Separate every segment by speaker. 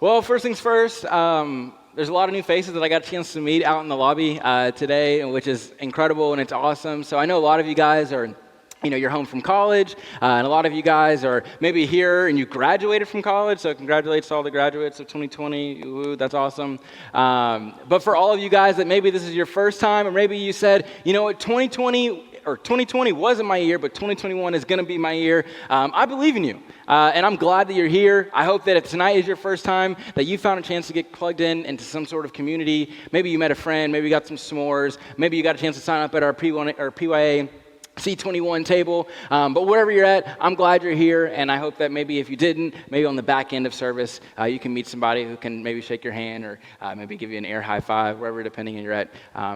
Speaker 1: Well, first things first, there's a lot of new faces that I got a chance to meet out in the lobby today, which is incredible and it's awesome. So I know a lot of you guys are, you're home from college, and a lot of you guys are maybe here and you graduated from college, so congratulations to all the graduates of 2020. Ooh, that's awesome. But for all of you guys that maybe this is your first time, or maybe you said, you know what, 2020 wasn't my year, but 2021 is going to be my year. I believe in you, and I'm glad that you're here. I hope that if tonight is your first time, that you found a chance to get plugged in into some sort of community. Maybe you met a friend, maybe you got some s'mores, maybe you got a chance to sign up at our P1 or PYA C21 table, but wherever you're at, I'm glad you're here, and I hope that maybe if you didn't, maybe on the back end of service, you can meet somebody who can maybe shake your hand or maybe give you an air high five, wherever depending on you're at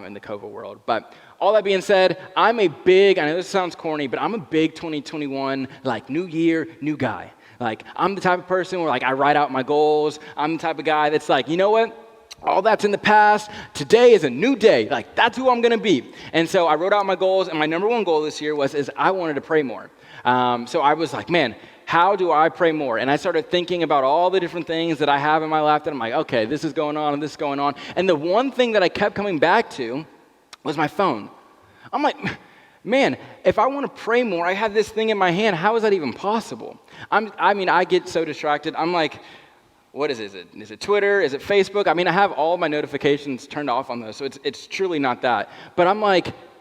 Speaker 1: in the COVA world. But all that being said, I know this sounds corny, but I'm a big 2021, new year, new guy. I'm the type of person where I write out my goals. I'm the type of guy that's you know what? All that's in the past. Today is a new day. That's who I'm going to be. And so I wrote out my goals, and my number one goal this year is I wanted to pray more. So I was man, how do I pray more? And I started thinking about all the different things that I have in my life that I'm okay, this is going on and this is going on. And the one thing that I kept coming back to was my phone. I'm man, if I want to pray more, I have this thing in my hand. How is that even possible? I get so distracted. I'm what is it? Is it Twitter? Is it Facebook? I have all my notifications turned off on those, so it's truly not that. But I'm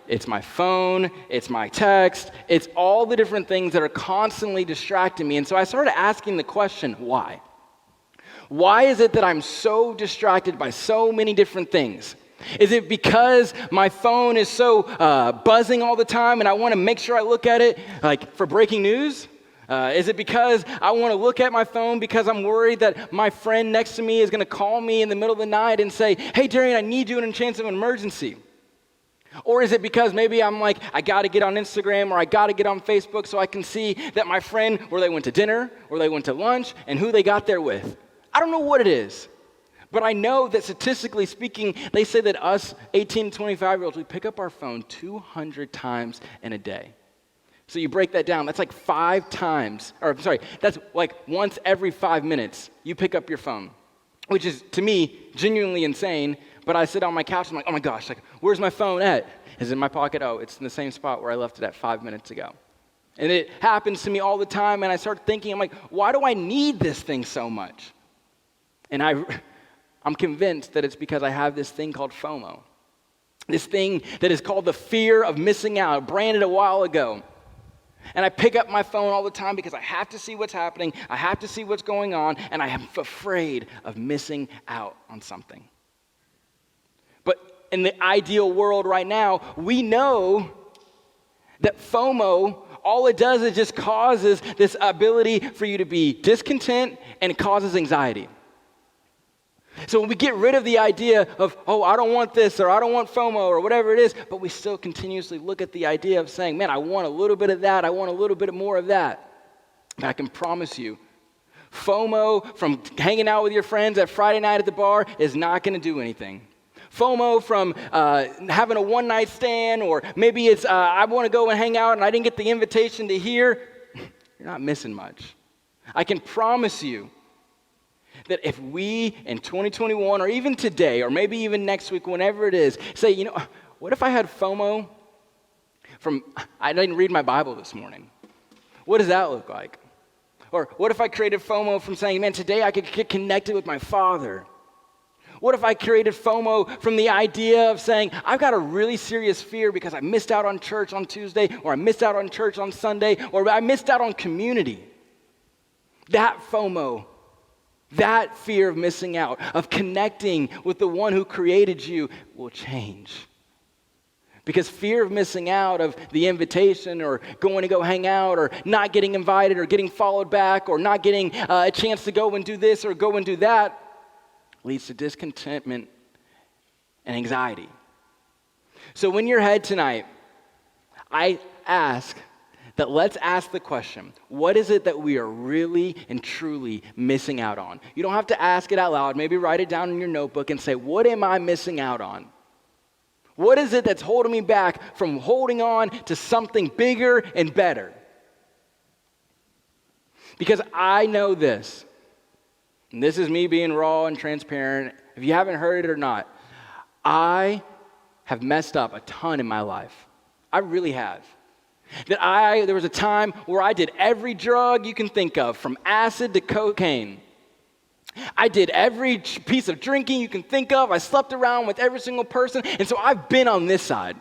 Speaker 1: it's my phone, it's my text, it's all the different things that are constantly distracting me. And so I started asking the question, why? Why is it that I'm so distracted by so many different things? Is it because my phone is so buzzing all the time and I want to make sure I look at it for breaking news? Is it because I want to look at my phone because I'm worried that my friend next to me is going to call me in the middle of the night and say, hey, Darrian, I need you in a chance of an emergency? Or is it because maybe I'm I got to get on Instagram or I got to get on Facebook so I can see that my friend, where they went to dinner or they went to lunch and who they got there with? I don't know what it is. But I know that statistically speaking, they say that us 18 to 25-year-olds, we pick up our phone 200 times in a day. So you break that down, that's 5 times, that's once every 5 minutes, you pick up your phone, which is, to me, genuinely insane, but I sit on my couch and I'm oh my gosh, where's my phone at? Is it in my pocket? Oh, it's in the same spot where I left it at 5 minutes ago. And it happens to me all the time, and I start thinking, I'm why do I need this thing so much? And I'm convinced that it's because I have this thing called FOMO, this thing that is called the fear of missing out, branded a while ago. And I pick up my phone all the time because I have to see what's happening, I have to see what's going on, and I am afraid of missing out on something. But in the ideal world right now, we know that FOMO, all it does is just causes this ability for you to be discontent, and it causes anxiety. So when we get rid of the idea of, oh, I don't want this, or I don't want FOMO, or whatever it is, but we still continuously look at the idea of saying, man, I want a little bit of that, I want a little bit more of that. And I can promise you, FOMO from hanging out with your friends at Friday night at the bar is not going to do anything. FOMO from having a one-night stand, or maybe it's I want to go and hang out and I didn't get the invitation to here, you're not missing much. I can promise you that if we in 2021 or even today or maybe even next week, whenever it is, say, what if I had FOMO from I didn't read my Bible this morning? What does that look like? Or what if I created FOMO from saying, man, today I could get connected with my Father? What if I created FOMO from the idea of saying, I've got a really serious fear because I missed out on church on Tuesday, or I missed out on church on Sunday, or I missed out on community? That FOMO, that fear of missing out, of connecting with the one who created you, will change. Because fear of missing out of the invitation, or going to go hang out, or not getting invited, or getting followed back, or not getting a chance to go and do this or go and do that, leads to discontentment and anxiety. So when you're head tonight, I ask that let's ask the question, what is it that we are really and truly missing out on? You don't have to ask it out loud. Maybe write it down in your notebook and say, what am I missing out on? What is it that's holding me back from holding on to something bigger and better? Because I know this, and this is me being raw and transparent, if you haven't heard it or not, I have messed up a ton in my life. I really have. There was a time where I did every drug you can think of, from acid to cocaine. I did every piece of drinking you can think of. I slept around with every single person. And so I've been on this side.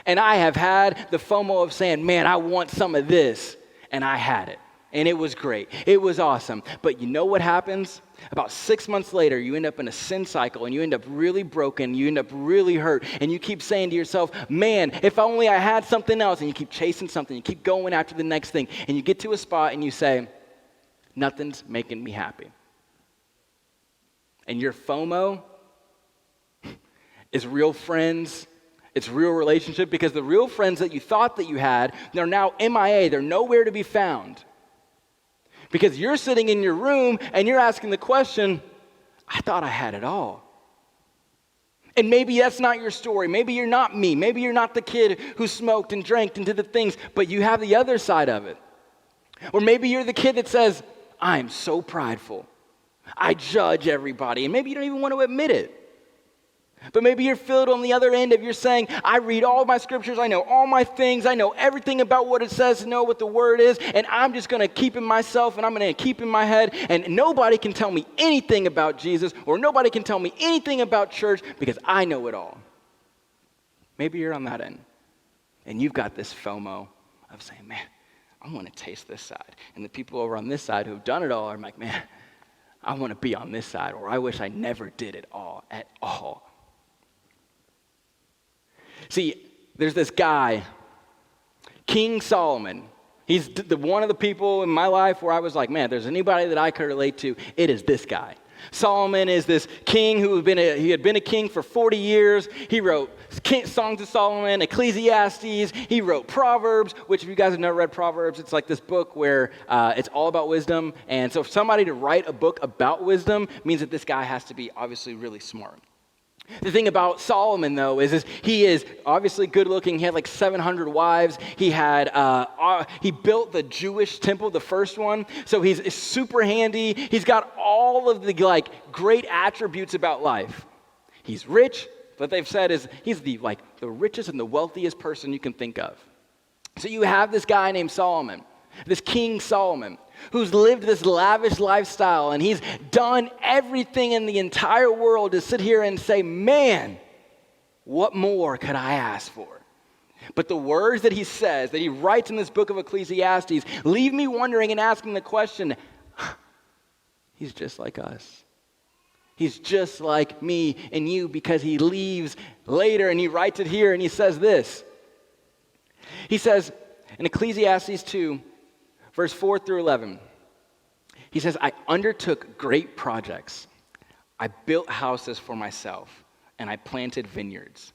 Speaker 1: And I have had the FOMO of saying, man, I want some of this. And I had it. And it was great. It was awesome. But you know what happens? About 6 months later, you end up in a sin cycle, and you end up really broken. You end up really hurt. And you keep saying to yourself, man, if only I had something else. And you keep chasing something. You keep going after the next thing. And you get to a spot and you say, nothing's making me happy. And your FOMO is real friends. It's real relationship, because the real friends that you thought that you had, they're now MIA. They're nowhere to be found. Because you're sitting in your room and you're asking the question, I thought I had it all. And maybe that's not your story. Maybe you're not me. Maybe you're not the kid who smoked and drank and did the things, but you have the other side of it. Or maybe you're the kid that says, I'm so prideful. I judge everybody. And maybe you don't even want to admit it. But maybe you're filled on the other end of you're saying, I read all my scriptures, I know all my things, I know everything about what it says to know what the word is, and I'm just going to keep in myself, and I'm going to keep in my head, and nobody can tell me anything about Jesus, or nobody can tell me anything about church, because I know it all. Maybe you're on that end, and you've got this FOMO of saying, man, I want to taste this side. And the people over on this side who've done it all are like, man, I want to be on this side, or I wish I never did it all at all. See, there's this guy, King Solomon. He's one of the people in my life where I was like, man, if there's anybody that I could relate to, it is this guy. Solomon is this king who he had been a king for 40 years. He wrote Songs of Solomon, Ecclesiastes. He wrote Proverbs, which if you guys have never read Proverbs, it's like this book where it's all about wisdom. And so for somebody to write a book about wisdom means that this guy has to be obviously really smart. The thing about Solomon, though, is he is obviously good looking. He had like 700 wives. He built the Jewish temple, the first one. So he's super handy. He's got all of the great attributes about life. He's rich. What they've said is he's the richest and the wealthiest person you can think of. So you have this guy named Solomon, this King Solomon, who's lived this lavish lifestyle, and he's done everything in the entire world to sit here and say, man, what more could I ask for? But the words that he says, that he writes in this book of Ecclesiastes, leave me wondering and asking the question, he's just like us. He's just like me and you, because he leaves later and he writes it here and he says this. He says in Ecclesiastes 2, verse 4 through 11, he says, I undertook great projects. I built houses for myself, and I planted vineyards.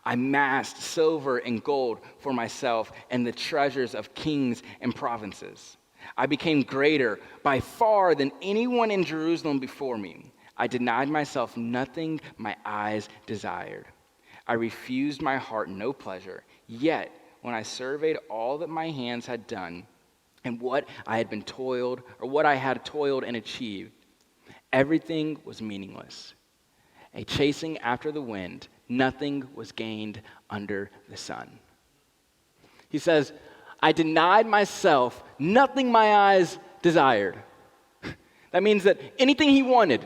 Speaker 1: I amassed silver and gold for myself and the treasures of kings and provinces. I became greater by far than anyone in Jerusalem before me. I denied myself nothing my eyes desired. I refused my heart no pleasure. Yet, when I surveyed all that my hands had done, and what I had toiled and achieved, everything was meaningless. A chasing after the wind, nothing was gained under the sun. He says, I denied myself nothing my eyes desired. That means that anything he wanted,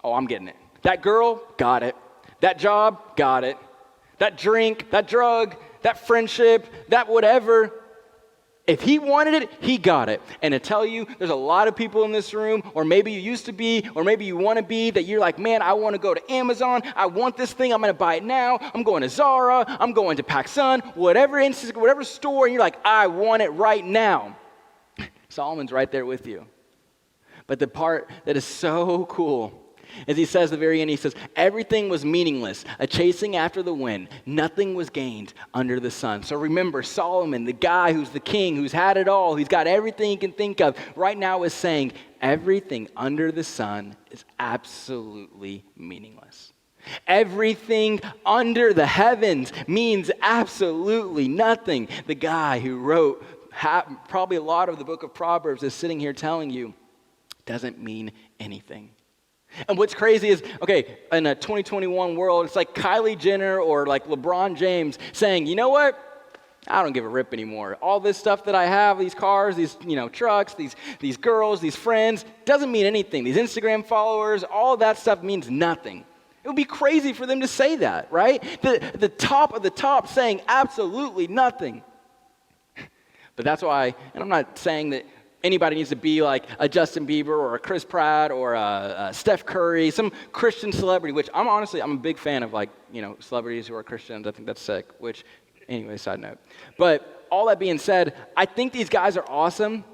Speaker 1: oh, I'm getting it. That girl, got it. That job, got it. That drink, that drug, that friendship, that whatever. If he wanted it, he got it. And to tell you, there's a lot of people in this room, or maybe you used to be, or maybe you want to be, that you're like, man, I want to go to Amazon. I want this thing. I'm going to buy it now. I'm going to Zara. I'm going to PacSun, whatever store. And you're like, I want it right now. Solomon's right there with you. But the part that is so cool, as he says at the very end, he says, everything was meaningless, a chasing after the wind. Nothing was gained under the sun. So remember, Solomon, the guy who's the king, who's had it all, he's got everything he can think of, right now is saying, everything under the sun is absolutely meaningless. Everything under the heavens means absolutely nothing. The guy who wrote probably a lot of the book of Proverbs is sitting here telling you doesn't mean anything. And what's crazy is, okay, in a 2021 world, it's like Kylie Jenner or like LeBron James saying, you know what? I don't give a rip anymore. All this stuff that I have, these cars, these trucks, these girls, these friends, doesn't mean anything. These Instagram followers, all that stuff means nothing. It would be crazy for them to say that, right? The top of the top saying absolutely nothing. But that's why, and I'm not saying that anybody needs to be like a Justin Bieber or a Chris Pratt or a Steph Curry, some Christian celebrity, which I'm a big fan of, like, celebrities who are Christians. I think that's sick, which, anyway, side note. But all that being said, I think these guys are awesome,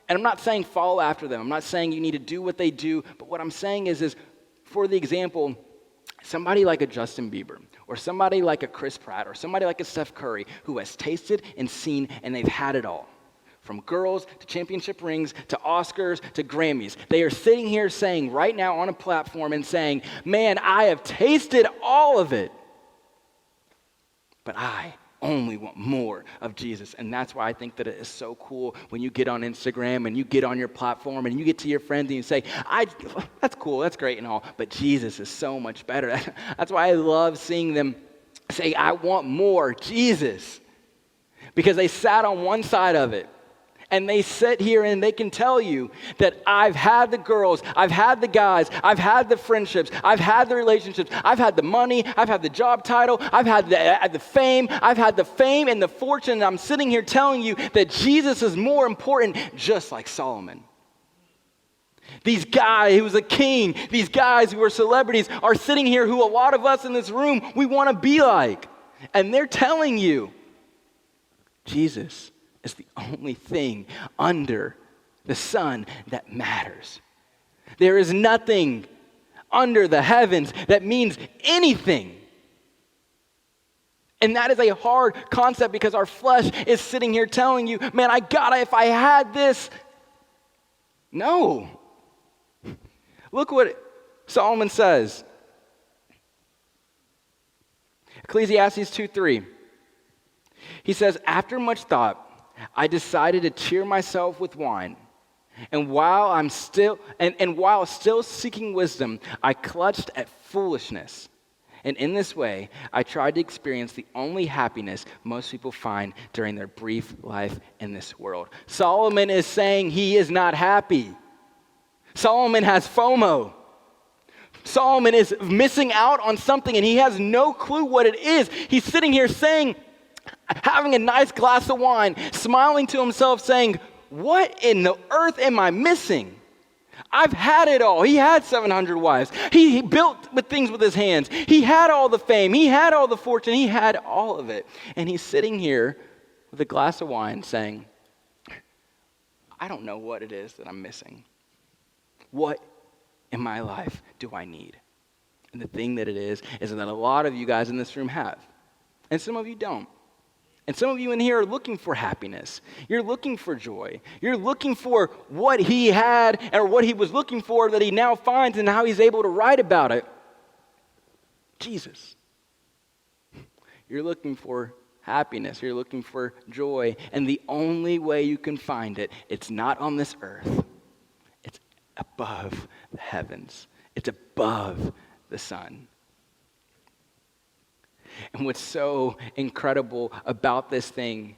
Speaker 1: and I'm not saying follow after them. I'm not saying you need to do what they do, but what I'm saying is for the example, somebody like a Justin Bieber or somebody like a Chris Pratt or somebody like a Steph Curry who has tasted and seen and they've had it all. From girls to championship rings to Oscars to Grammys. They are sitting here saying right now on a platform and saying, man, I have tasted all of it, but I only want more of Jesus. And that's why I think that it is so cool when you get on Instagram and you get on your platform and you get to your friends and you say, that's cool, that's great and all, but Jesus is so much better. That's why I love seeing them say, I want more Jesus. Because they sat on one side of it. And they sit here and they can tell you that I've had the girls, I've had the guys, I've had the friendships, I've had the relationships, I've had the money, I've had the job title, I've had the fame, and the fortune. And I'm sitting here telling you that Jesus is more important, just like Solomon. These guys who was a king, these guys who are celebrities are sitting here who a lot of us in this room, we want to be like. And they're telling you, Jesus is the only thing under the sun that matters. There is nothing under the heavens that means anything. And that is a hard concept because our flesh is sitting here telling you, man, if I had this. No. Look what Solomon says. Ecclesiastes 2:3. He says, after much thought, I decided to cheer myself with wine. And while still seeking wisdom, I clutched at foolishness. And in this way, I tried to experience the only happiness most people find during their brief life in this world. Solomon is saying he is not happy. Solomon has FOMO. Solomon is missing out on something and he has no clue what it is. He's sitting here saying, having a nice glass of wine, smiling to himself saying, what in the earth am I missing? I've had it all. He had 700 wives. He built with things with his hands. He had all the fame. He had all the fortune. He had all of it. And he's sitting here with a glass of wine saying, I don't know what it is that I'm missing. What in my life do I need? And the thing that it is that a lot of you guys in this room have. And some of you don't. And some of you in here are looking for happiness. You're looking for joy. You're looking for what he had or what he was looking for that he now finds and how he's able to write about it. Jesus. You're looking for happiness. You're looking for joy. And the only way you can find it, it's not on this earth. It's above the heavens. It's above the sun. And what's so incredible about this thing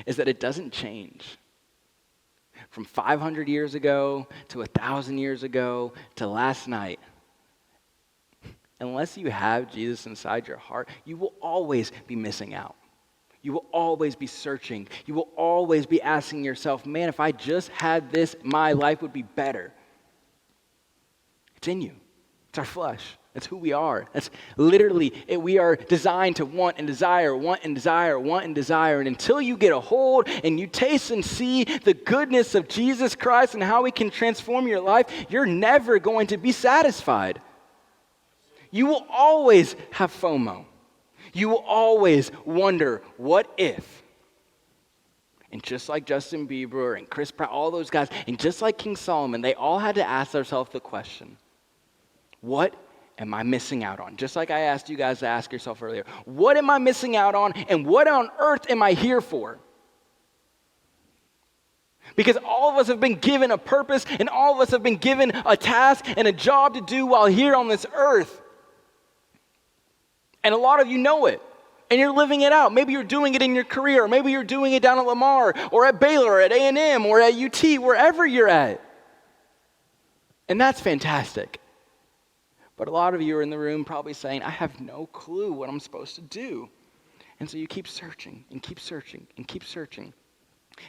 Speaker 1: is that it doesn't change. From 500 years ago to 1,000 years ago to last night, unless you have Jesus inside your heart, you will always be missing out. You will always be searching. You will always be asking yourself, man, if I just had this, my life would be better. It's in you. It's our flesh. That's who we are. That's literally it. We are designed to want and desire, want and desire, want and desire. And until you get a hold and you taste and see the goodness of Jesus Christ and how he can transform your life, you're never going to be satisfied. You will always have FOMO. You will always wonder, what if? And just like Justin Bieber and Chris Pratt, all those guys, and just like King Solomon, they all had to ask themselves the question, what am I missing out on? Just like I asked you guys to ask yourself earlier. What am I missing out on, and what on earth am I here for? Because all of us have been given a purpose, and all of us have been given a task and a job to do while here on this earth. And a lot of you know it, and you're living it out. Maybe you're doing it in your career, or maybe you're doing it down at Lamar, or at Baylor, or at A&M, or at UT, wherever you're at. And that's fantastic. But a lot of you are in the room probably saying, I have no clue what I'm supposed to do. And so you keep searching, and keep searching, and keep searching.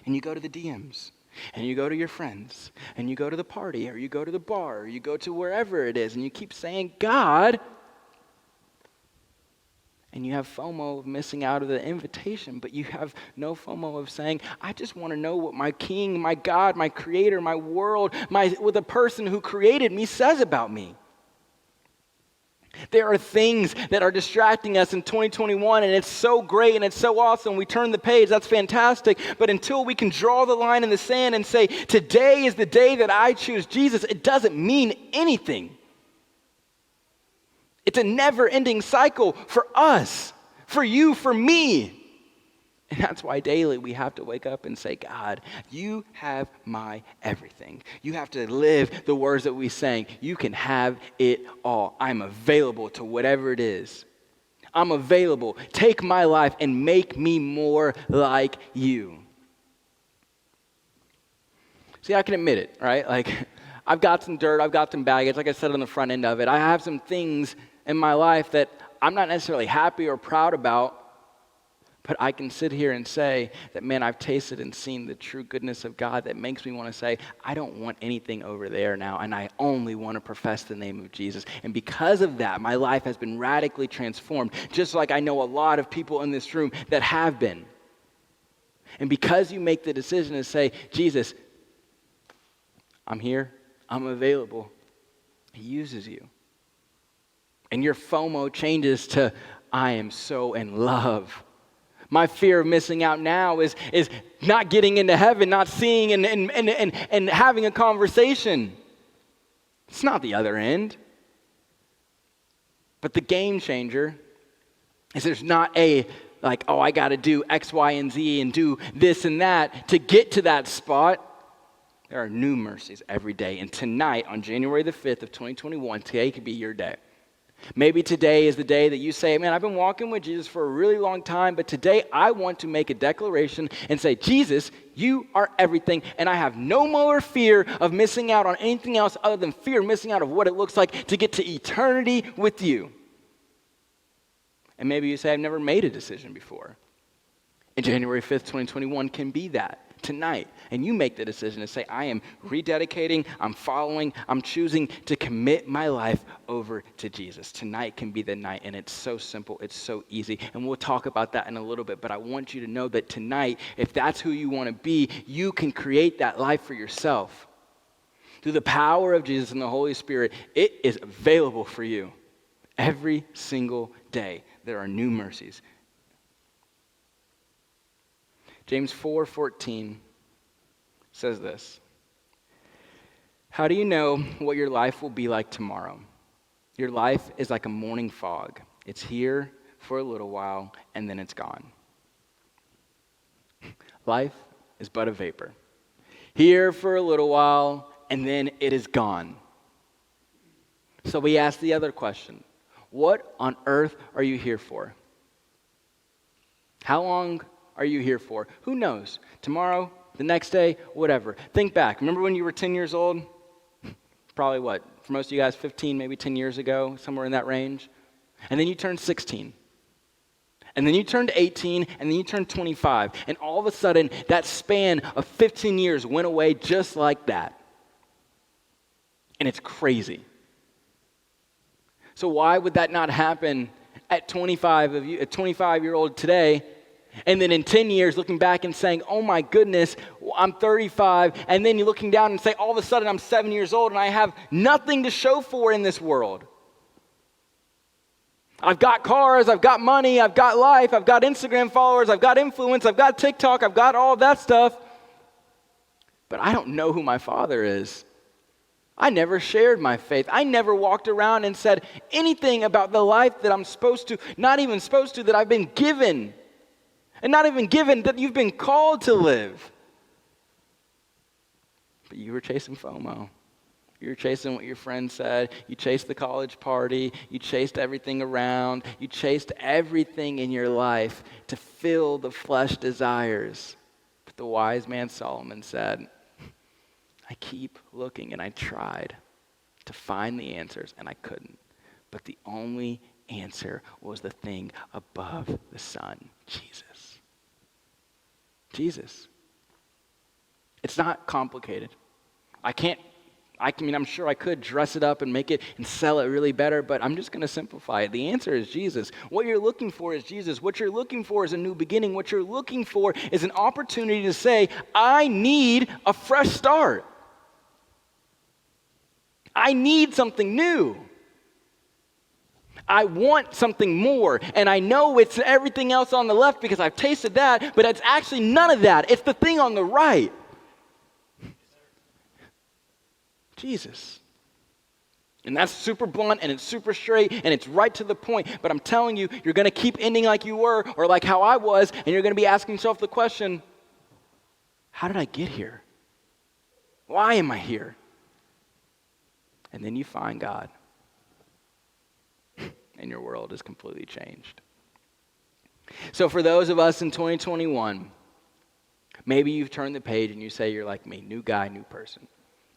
Speaker 1: And you go to the DMs, and you go to your friends, and you go to the party, or you go to the bar, or you go to wherever it is, and you keep saying, God, and you have FOMO of missing out of the invitation, but you have no FOMO of saying, I just want to know what my King, my God, my Creator, my world, what the person who created me says about me. There are things that are distracting us in 2021, and it's so great and it's so awesome. We turn the page, that's fantastic. But until we can draw the line in the sand and say, today is the day that I choose Jesus, it doesn't mean anything. It's a never-ending cycle for us, for you, for me. And that's why daily we have to wake up and say, God, you have my everything. You have to live the words that we sang. You can have it all. I'm available to whatever it is. I'm available. Take my life and make me more like you. See, I can admit it, right? Like, I've got some dirt. I've got some baggage. Like I said on the front end of it, I have some things in my life that I'm not necessarily happy or proud about. But I can sit here and say that, man, I've tasted and seen the true goodness of God that makes me want to say, I don't want anything over there now, and I only want to profess the name of Jesus. And because of that, my life has been radically transformed, just like I know a lot of people in this room that have been. And because you make the decision to say, Jesus, I'm here, I'm available, He uses you. And your FOMO changes to, I am so in love. My fear of missing out now is not getting into heaven, not seeing and having a conversation. It's not the other end. But the game changer is there's not a, like, oh, I got to do X, Y, and Z and do this and that to get to that spot. There are new mercies every day. And tonight, on January the 5th of 2021, today could be your day. Maybe today is the day that you say, man, I've been walking with Jesus for a really long time, but today I want to make a declaration and say, Jesus, you are everything, and I have no more fear of missing out on anything else other than fear of missing out of what it looks like to get to eternity with you. And maybe you say, I've never made a decision before. And January 5th, 2021 can be that. Tonight, and you make the decision to say, I am rededicating, I'm following, I'm choosing to commit my life over to Jesus. Tonight can be the night, and it's so simple, it's so easy, and we'll talk about that in a little bit, but I want you to know that tonight, if that's who you want to be, you can create that life for yourself. Through the power of Jesus and the Holy Spirit, it is available for you. Every single day, there are new mercies. James 4:14 says this. How do you know what your life will be like tomorrow? Your life is like a morning fog. It's here for a little while, and then it's gone. Life is but a vapor. Here for a little while, and then it is gone. So we ask the other question. What on earth are you here for? How long are you here for? Who knows? Tomorrow, the next day, whatever. Think back. Remember when you were 10 years old? Probably what? For most of you guys, 15, maybe 10 years ago, somewhere in that range. And then you turned 16. And then you turned 18, and then you turned 25. And all of a sudden, that span of 15 years went away just like that. And it's crazy. So why would that not happen at 25 of you, a 25-year-old today? And then in 10 years, looking back and saying, oh my goodness, I'm 35. And then you're looking down and say, all of a sudden I'm 7 years old and I have nothing to show for in this world. I've got cars, I've got money, I've got life, I've got Instagram followers, I've got influence, I've got TikTok, I've got all that stuff. But I don't know who my Father is. I never shared my faith. I never walked around and said anything about the life that I'm supposed to, not even supposed to, that I've been given. And not even given, that you've been called to live. But you were chasing FOMO. You were chasing what your friend said. You chased the college party. You chased everything around. You chased everything in your life to fill the flesh desires. But the wise man Solomon said, I keep looking, and I tried to find the answers, and I couldn't. But the only answer was the thing above the sun, Jesus. Jesus. It's not complicated. I'm sure I could dress it up and make it and sell it really better, but I'm just going to simplify it. The answer is Jesus. What you're looking for is Jesus. What you're looking for is a new beginning. What you're looking for is an opportunity to say, I need a fresh start. I need something new. I want something more, and I know it's everything else on the left because I've tasted that, but it's actually none of that. It's the thing on the right. Jesus. And that's super blunt, and it's super straight, and it's right to the point, but I'm telling you, you're going to keep ending like you were, or like how I was, and you're going to be asking yourself the question, how did I get here? Why am I here? And then you find God. And your world is completely changed. So for those of us in 2021, maybe you've turned the page and you say you're like me, new guy, new person.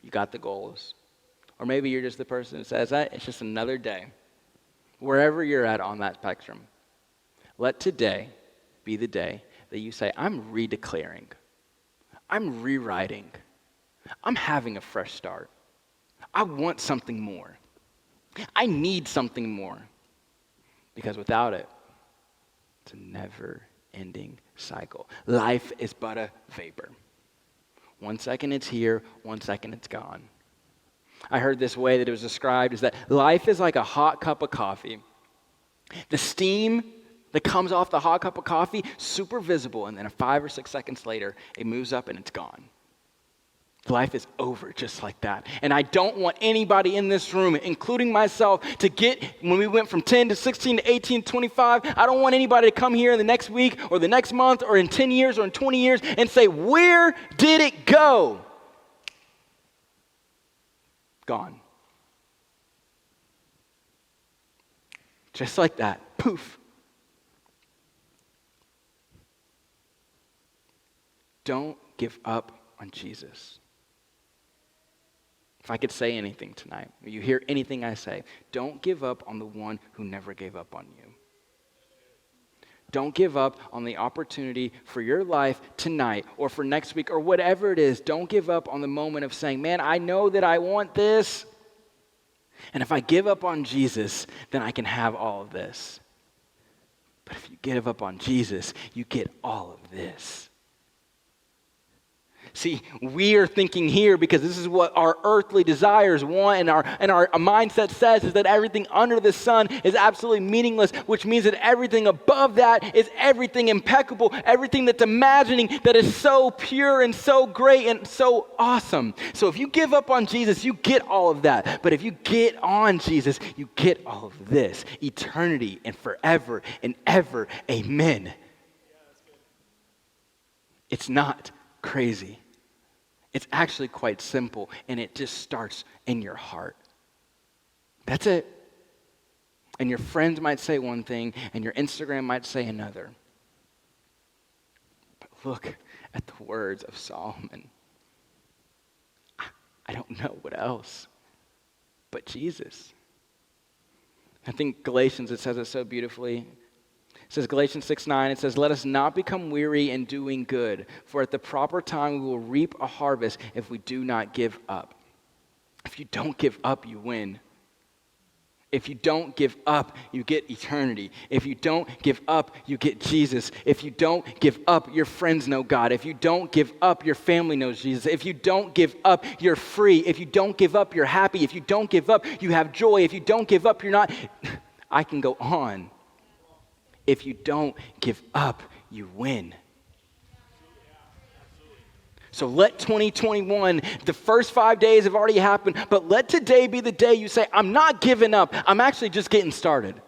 Speaker 1: You got the goals. Or maybe you're just the person that says, it's just another day. Wherever you're at on that spectrum, let today be the day that you say, I'm redeclaring. I'm rewriting. I'm having a fresh start. I want something more. I need something more. Because without it, it's a never-ending cycle. Life is but a vapor. 1 second it's here, 1 second it's gone. I heard this way that it was described is that life is like a hot cup of coffee. The steam that comes off the hot cup of coffee, super visible, and then 5 or 6 seconds later, it moves up and it's gone. Life is over just like that. And I don't want anybody in this room, including myself, to get, when we went from 10 to 16 to 18, 25, I don't want anybody to come here in the next week or the next month or in 10 years or in 20 years and say, where did it go? Gone. Just like that. Poof. Don't give up on Jesus. If I could say anything tonight, or you hear anything I say, don't give up on the one who never gave up on you. Don't give up on the opportunity for your life tonight or for next week or whatever it is. Don't give up on the moment of saying, man, I know that I want this. And if I give up on Jesus, then I can have all of this. But if you give up on Jesus, you get all of this. See, we are thinking here because this is what our earthly desires want and our mindset says is that everything under the sun is absolutely meaningless, which means that everything above that is everything impeccable, everything that's imagining that is so pure and so great and so awesome. So if you give up on Jesus, you get all of that. But if you get on Jesus, you get all of this, eternity and forever and ever. Amen. It's not crazy. It's actually quite simple, and it just starts in your heart. That's it. And your friends might say one thing, and your Instagram might say another. But look at the words of Solomon. I don't know what else but Jesus. I think Galatians, it says it so beautifully. It says, Galatians 6:9, it says, let us not become weary in doing good, for at the proper time we will reap a harvest if we do not give up. If you don't give up, you win. If you don't give up, you get eternity. If you don't give up, you get Jesus. If you don't give up, your friends know God. If you don't give up, your family knows Jesus. If you don't give up, you're free. If you don't give up, you're happy. If you don't give up, you have joy. If you don't give up, you're not. I can go on. If you don't give up, you win. So let 2021, the first 5 days have already happened, but let today be the day you say, I'm not giving up. I'm actually just getting started.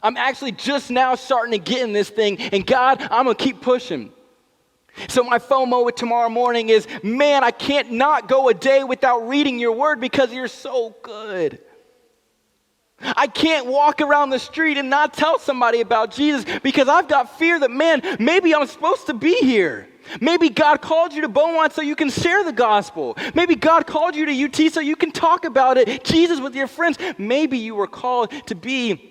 Speaker 1: I'm actually just now starting to get in this thing, and God, I'm going to keep pushing. So my FOMO with tomorrow morning is, man, I can't not go a day without reading your word because you're so good. I can't walk around the street and not tell somebody about Jesus because I've got fear that, man, maybe I'm supposed to be here. Maybe God called you to Beaumont so you can share the gospel. Maybe God called you to UT so you can talk about it, Jesus, with your friends. Maybe you were called to be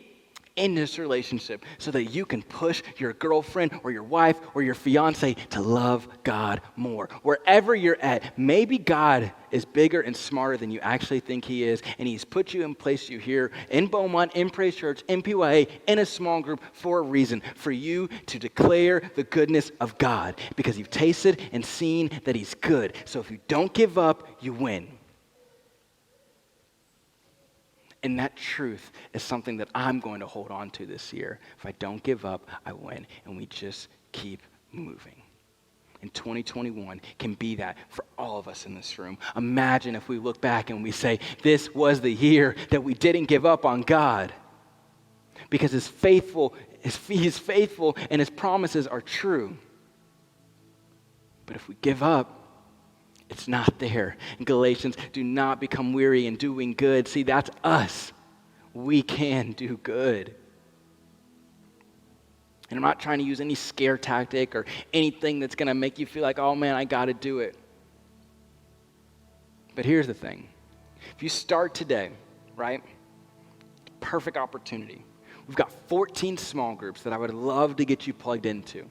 Speaker 1: in this relationship so that you can push your girlfriend or your wife or your fiance to love God more. Wherever you're at, maybe God is bigger and smarter than you actually think he is, and he's put you and placed you here in Beaumont, in Praise Church, in PYA, in a small group for a reason, for you to declare the goodness of God, because you've tasted and seen that he's good. So if you don't give up, you win. And that truth is something that I'm going to hold on to this year. If I don't give up, I win. And we just keep moving. And 2021 can be that for all of us in this room. Imagine if we look back and we say, this was the year that we didn't give up on God. Because He's faithful and his promises are true. But if we give up, it's not there. In Galatians, do not become weary in doing good. See, that's us. We can do good. And I'm not trying to use any scare tactic or anything that's going to make you feel like, oh man, I got to do it. But here's the thing. If you start today, right? Perfect opportunity. We've got 14 small groups that I would love to get you plugged into.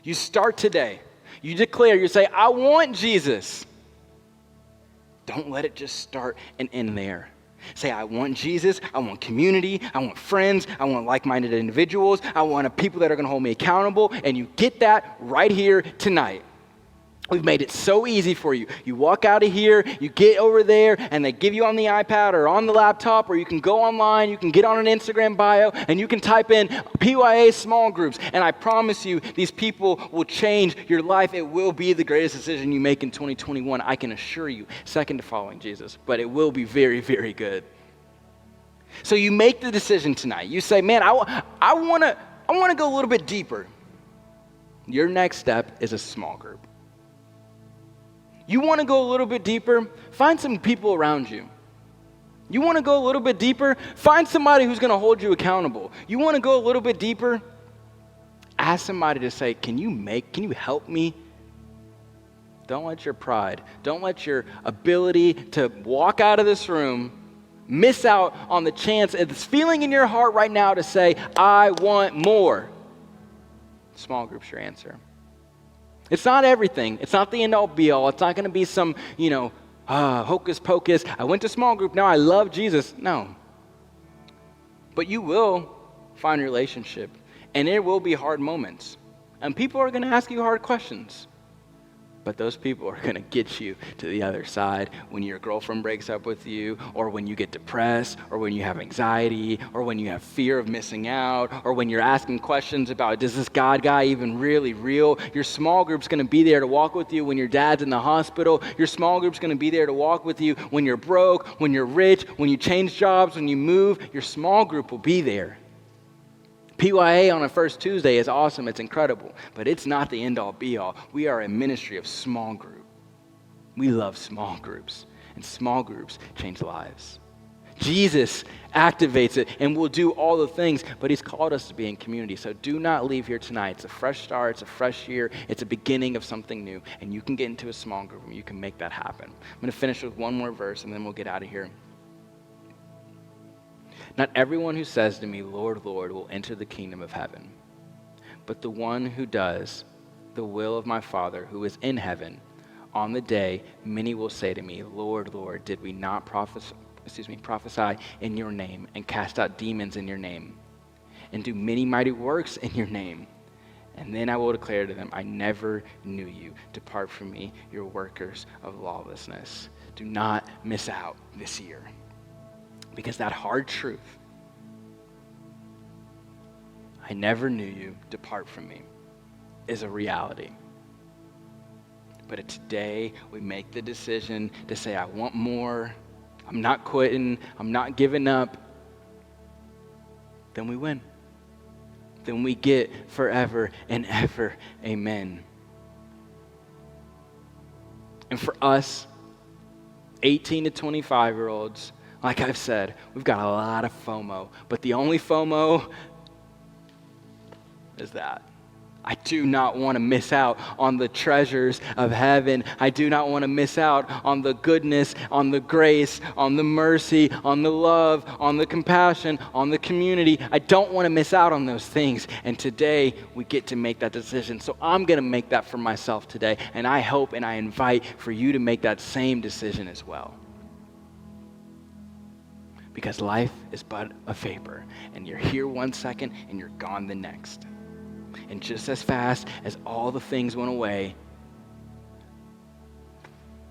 Speaker 1: You start today. You declare, you say, I want Jesus. Don't let it just start and end there. Say, I want Jesus, I want community, I want friends, I want like-minded individuals, I want people that are going to hold me accountable, and you get that right here tonight. We've made it so easy for you. You walk out of here, you get over there, and they give you on the iPad or on the laptop, or you can go online, you can get on an Instagram bio, and you can type in PYA small groups. And I promise you, these people will change your life. It will be the greatest decision you make in 2021, I can assure you, second to following Jesus. But it will be very, very good. So you make the decision tonight. You say, man, I want to go a little bit deeper. Your next step is a small group. You want to go a little bit deeper? Find some people around you. You want to go a little bit deeper? Find somebody who's going to hold you accountable. You want to go a little bit deeper? Ask somebody to say, can you help me? Don't let your pride, don't let your ability to walk out of this room miss out on the chance of this feeling in your heart right now to say, I want more. Small group's your answer. It's not everything. It's not the end-all be-all. It's not going to be some, hocus pocus. I went to small group, now I love Jesus. No. But you will find a relationship, and there will be hard moments. And people are going to ask you hard questions. But those people are going to get you to the other side when your girlfriend breaks up with you, or when you get depressed, or when you have anxiety, or when you have fear of missing out, or when you're asking questions about, is this God guy even really real? Your small group's going to be there to walk with you when your dad's in the hospital. Your small group's going to be there to walk with you when you're broke, when you're rich, when you change jobs, when you move. Your small group will be there. PYA on a first Tuesday is awesome, it's incredible, but it's not the end-all be-all. We are a ministry of small group. We love small groups, and small groups change lives. Jesus activates it and will do all the things, but he's called us to be in community. So do not leave here tonight. It's a fresh start, it's a fresh year, it's a beginning of something new, and you can get into a small group and you can make that happen. I'm going to finish with one more verse and then we'll get out of here. Not everyone who says to me, Lord, Lord, will enter the kingdom of heaven, but the one who does the will of my Father who is in heaven. On the day, many will say to me, Lord, Lord, did we not prophesy in your name and cast out demons in your name and do many mighty works in your name? And then I will declare to them, I never knew you. Depart from me, you workers of lawlessness. Do not miss out this year. Because that hard truth, I never knew you, depart from me, is a reality. But today, we make the decision to say, I want more, I'm not quitting, I'm not giving up. Then we win. Then we get forever and ever, amen. And for us, 18 to 25-year-olds, like I've said, we've got a lot of FOMO. But the only FOMO is that. I do not want to miss out on the treasures of heaven. I do not want to miss out on the goodness, on the grace, on the mercy, on the love, on the compassion, on the community. I don't want to miss out on those things. And today we get to make that decision. So I'm going to make that for myself today. And I hope and I invite for you to make that same decision as well. Because life is but a vapor. And you're here one second and you're gone the next. And just as fast as all the things went away,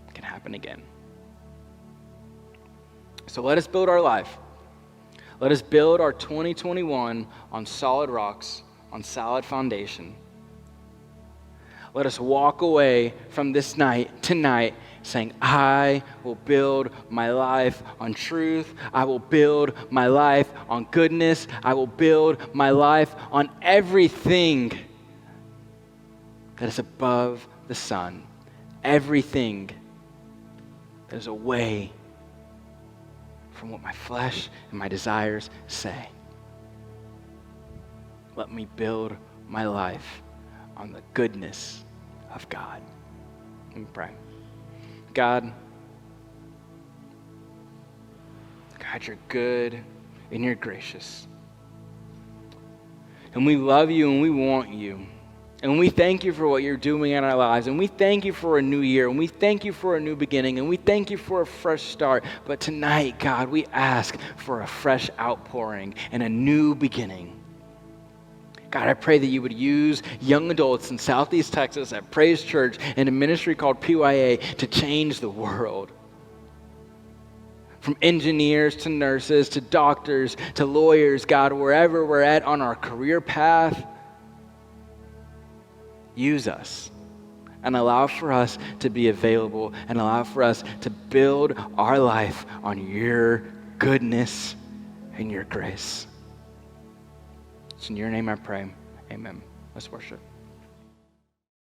Speaker 1: it can happen again. So let us build our life. Let us build our 2021 on solid rocks, on solid foundation. Let us walk away from this night, tonight, saying, I will build my life on truth. I will build my life on goodness. I will build my life on everything that is above the sun. Everything that is away from what my flesh and my desires say. Let me build my life on the goodness of God. Let me pray. God, you're good and you're gracious. And we love you and we want you. And we thank you for what you're doing in our lives. And we thank you for a new year. And we thank you for a new beginning. And we thank you for a fresh start. But tonight, God, we ask for a fresh outpouring and a new beginning. God, I pray that you would use young adults in Southeast Texas at Praise Church and a ministry called PYA to change the world. From engineers to nurses to doctors to lawyers, God, wherever we're at on our career path, use us and allow for us to be available and allow for us to build our life on your goodness and your grace. It's in your name I pray. Amen. Let's worship.